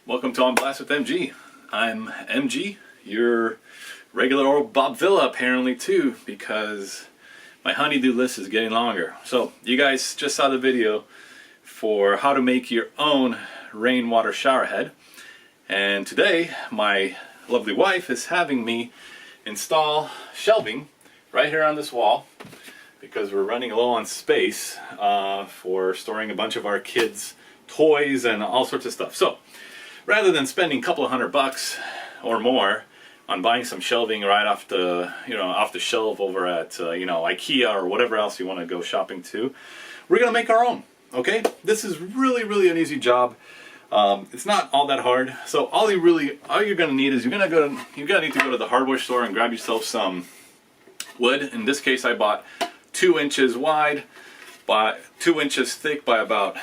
Welcome to On Blast with MG. I'm MG, your regular old Bob Villa apparently too, because my honeydew list is getting longer. So you guys just saw the video for how to make your own rainwater shower head, and today my lovely wife is having me install shelving right here on this wall because we're running low on space for storing a bunch of our kids' toys and all sorts of stuff. So rather than spending a couple of $100 or more on buying some shelving right off the off the shelf over at IKEA or whatever else you want to go shopping to, we're gonna make our own. Okay, this is really an easy job. It's not all that hard. So all you're gonna need is you're gonna need to go to the hardware store and grab yourself some wood. In this case, I bought 2 inches wide by 2 inches thick by about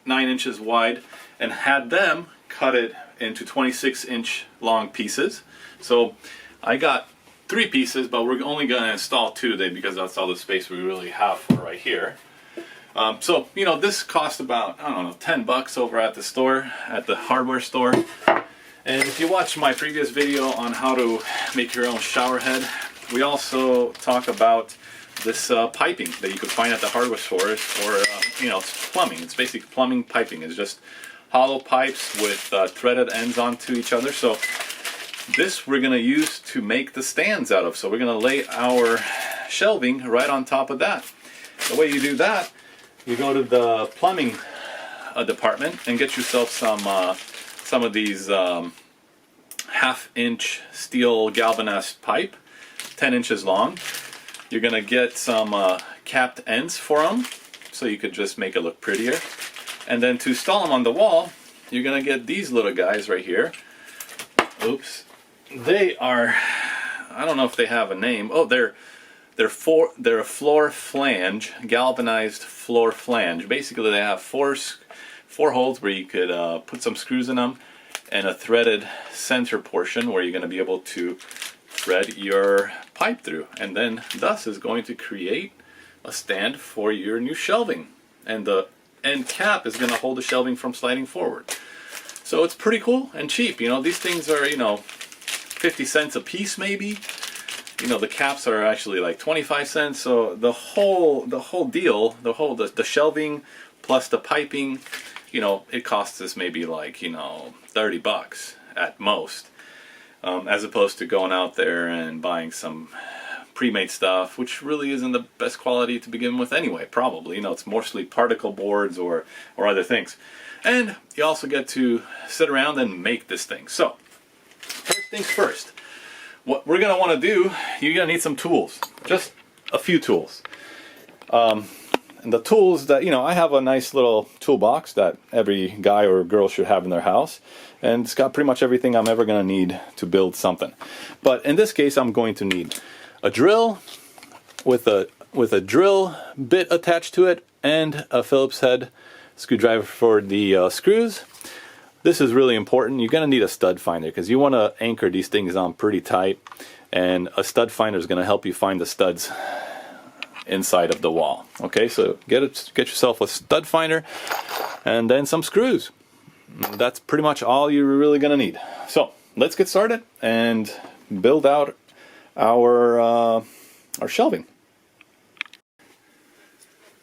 9 inches wide, and had them cut it into 26-inch long pieces. So I got 3 pieces, but we're only going to install 2 today because that's all the space we really have for right here. So this cost about, I don't know, 10 bucks over at the store, at the hardware store. And if you watch my previous video on how to make your own shower head, we also talk about this piping that you can find at the hardware stores for it's plumbing. It's basically plumbing piping. It's just hollow pipes with threaded ends onto each other. So this we're going to use to make the stands out of. So we're going to lay our shelving right on top of that. The way you do that, you go to the plumbing department and get yourself some of these 1/2-inch steel galvanized pipe, 10 inches long. You're going to get some capped ends for them so you could just make it look prettier. And then to install them on the wall, you're going to get these little guys right here. Oops. They are, I don't know if they have a name. Oh, they're a floor flange, galvanized floor flange. Basically, they have four holes where you could put some screws in them, and a threaded center portion where you're going to be able to thread your pipe through, and then thus is going to create a stand for your new shelving, and the end cap is going to hold the shelving from sliding forward. So it's pretty cool and cheap. These things are 50 cents a piece maybe. The caps are actually like 25 cents. So the whole deal, the shelving plus the piping, it costs us maybe like 30 bucks at most. As opposed to going out there and buying some pre-made stuff, which really isn't the best quality to begin with anyway, probably. It's mostly particle boards or other things. And you also get to sit around and make this thing. So, first things first. What we're going to want to do, you're going to need some tools. Just a few tools. And the tools that, I have a nice little toolbox that every guy or girl should have in their house. And it's got pretty much everything I'm ever going to need to build something. But in this case, I'm going to need a drill with a drill bit attached to it, and a Phillips head screwdriver for the screws. This is really important. You're going to need a stud finder because you want to anchor these things on pretty tight, and a stud finder is going to help you find the studs inside of the wall. Okay, so get yourself a stud finder and then some screws. That's pretty much all you're really going to need. So let's get started and build out our shelving.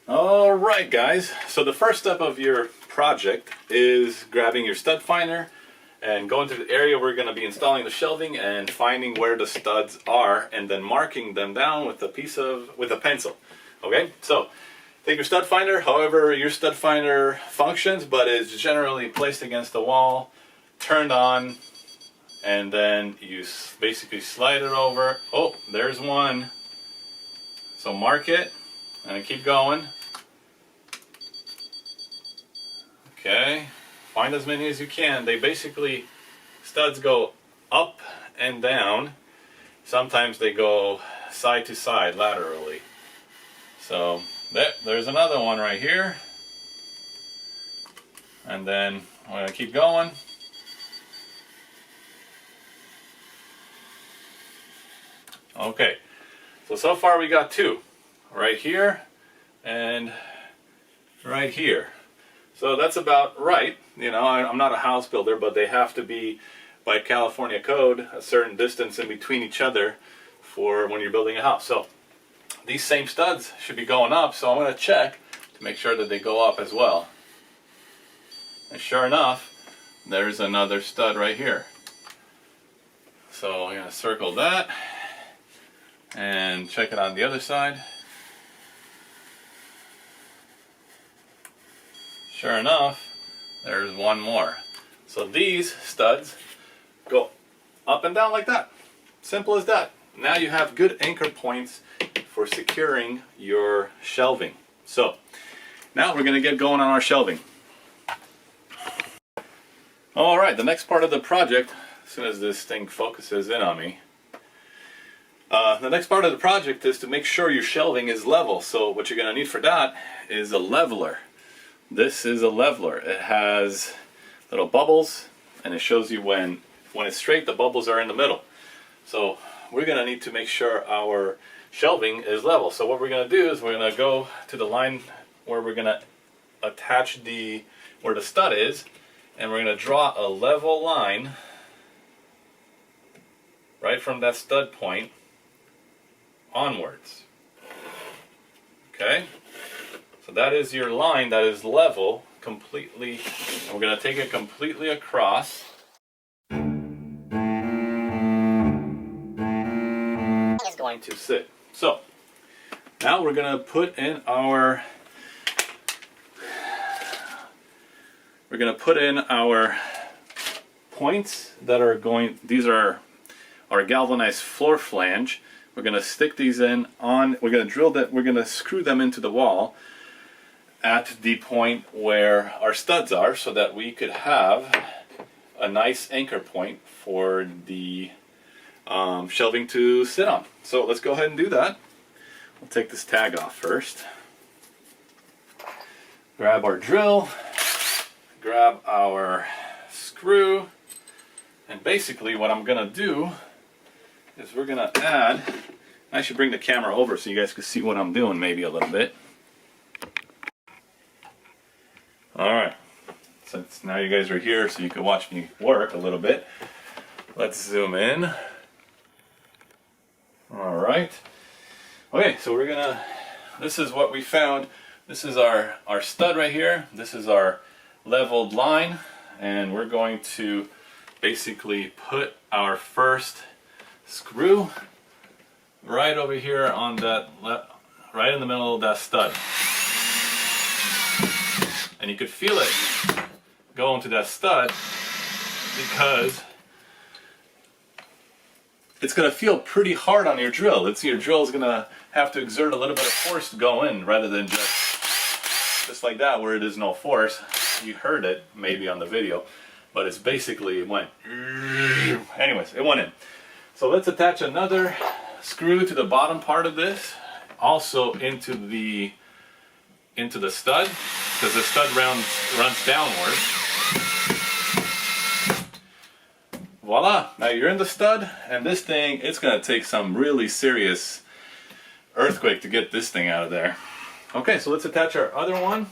All right, guys. So the first step of your project is grabbing your stud finder and going to the area we're going to be installing the shelving and finding where the studs are, and then marking them down with a pencil. Okay, so take your stud finder, however your stud finder functions, but it's generally placed against the wall, turned on, and then you basically slide it over. Oh, there's one. So mark it and keep going. Okay, find as many as you can. They basically, studs go up and down. Sometimes they go side to side laterally. So there's another one right here. And then I'm going to keep going. Okay, so far we got 2. Right here and right here. So that's about right. You know, I'm not a house builder, but they have to be, by California code, a certain distance in between each other for when you're building a house. So these same studs should be going up, so I'm going to check to make sure that they go up as well. And sure enough, there's another stud right here. So I'm going to circle that and check it on the other side. Sure enough, there's one more. So these studs go up and down like that. Simple as that. Now you have good anchor points for securing your shelving. So now we're going to get going on our shelving. Alright, the next part of the project, as soon as this thing focuses in on me, the next part of the project is to make sure your shelving is level. So what you're going to need for that is a leveler. This is a leveler. It has little bubbles, and it shows you when it's straight, the bubbles are in the middle. So we're going to need to make sure our shelving is level. So what we're going to do is we're going to go to the line where we're going to attach where the stud is, and we're going to draw a level line right from that stud point onwards. Okay? So that is your line that is level completely. And we're going to take it completely across. It's going to sit. So now we're going to put in our points that are going. These are our galvanized floor flange. We're going to stick these in on. We're going to drill that. We're going to screw them into the wall at the point where our studs are, so that we could have a nice anchor point for the shelving to sit on. So let's go ahead and do that. We'll take this tag off first. Grab our drill, grab our screw, and basically what I'm going to do is we're going to add, I should bring the camera over so you guys can see what I'm doing maybe a little bit. Alright, since now you guys are here so you can watch me work a little bit, let's zoom in. Alright, okay, so we're gonna, this is what we found. This is our stud right here. This is our leveled line, and we're going to basically put our first screw right over here on that, right in the middle of that stud. And you could feel it go into that stud because it's going to feel pretty hard on your drill. Your drill is going to have to exert a little bit of force to go in rather than just like that where it is no force. You heard it maybe on the video, but it's basically, it went, anyways, it went in. So let's attach another screw to the bottom part of this, also into the stud, because the stud runs downward. Voila! Now you're in the stud, and this thing, it's going to take some really serious earthquake to get this thing out of there. Okay, so let's attach our other one.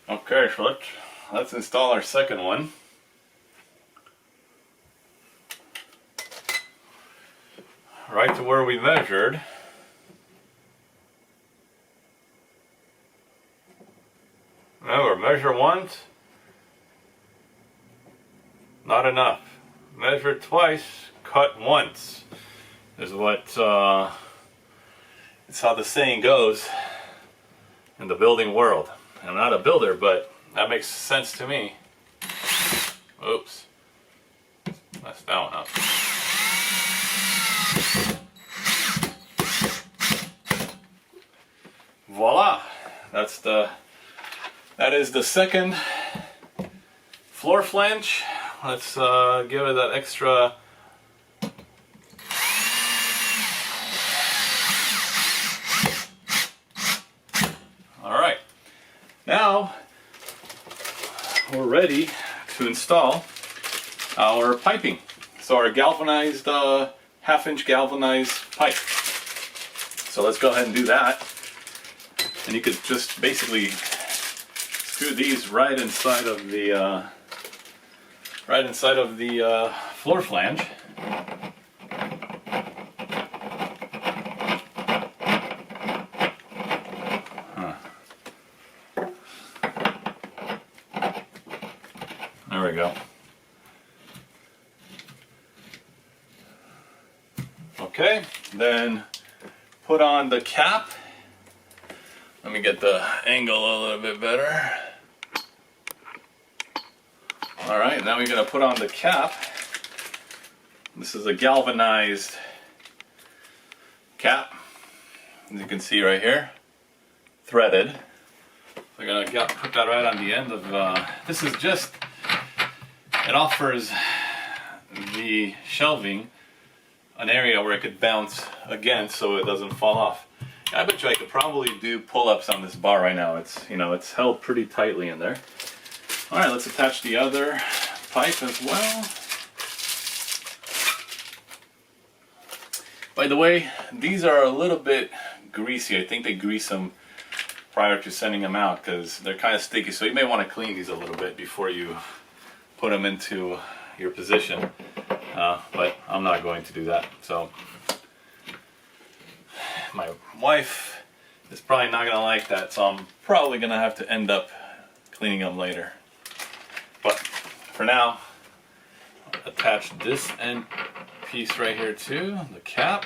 Okay, so let's install our second one. Right to where we measured. Remember, measure once, not enough. Measure twice, cut once, is what, it's how the saying goes in the building world. I'm not a builder, but that makes sense to me. Oops. Messed that one up. Voila! That is the second floor flange. Let's give it that extra we're ready to install our piping. So our galvanized, half-inch galvanized pipe. So let's go ahead and do that. And you could just basically screw these right inside of the floor flange. There we go. Okay, then put on the cap. Let me get the angle a little bit better. Alright, now we're going to put on the cap. This is a galvanized cap, as you can see right here, threaded. So we're going to put that right on the end of, this is just, it offers the shelving an area where it could bounce against so it doesn't fall off. I bet you I could probably do pull-ups on this bar right now. It's, you know, it's held pretty tightly in there. All right, let's attach the other pipe as well. By the way, these are a little bit greasy. I think they grease them prior to sending them out because they're kind of sticky. So you may want to clean these a little bit before you put them into your position. But I'm not going to do that. So my wife is probably not going to like that, so I'm probably going to have to end up cleaning them later. But for now, attach this end piece right here too, the cap.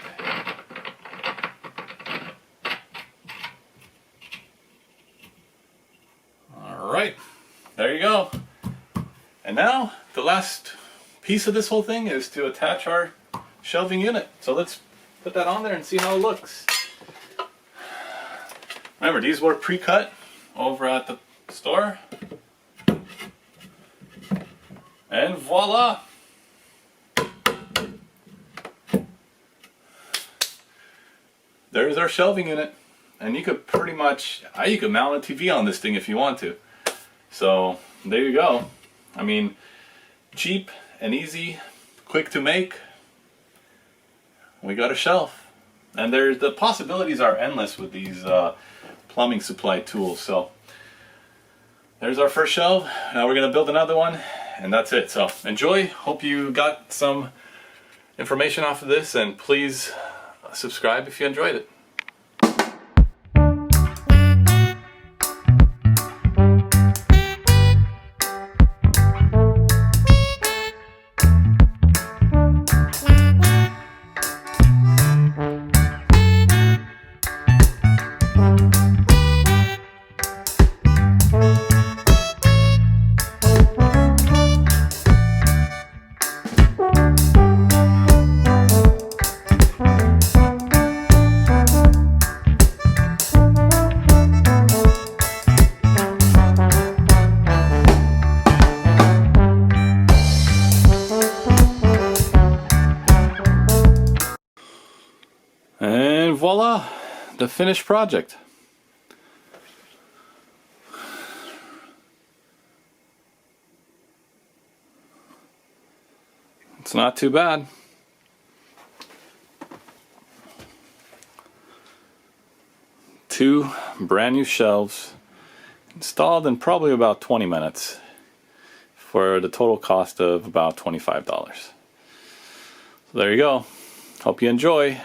Alright, there you go. And now the last piece of this whole thing is to attach our shelving unit. So let's put that on there and see how it looks. Remember, these were pre-cut over at the store. And voila! There's our shelving unit. And you could pretty much, you could mount a TV on this thing if you want to. So there you go. I mean, cheap and easy, quick to make. We got a shelf. And the possibilities are endless with these plumbing supply tools. So there's our first shelf. Now we're going to build another one, and that's it. So enjoy. Hope you got some information off of this, and please subscribe if you enjoyed it. And voila, the finished project. It's not too bad. Two brand new shelves installed in probably about 20 minutes for the total cost of about $25. So there you go. Hope you enjoy.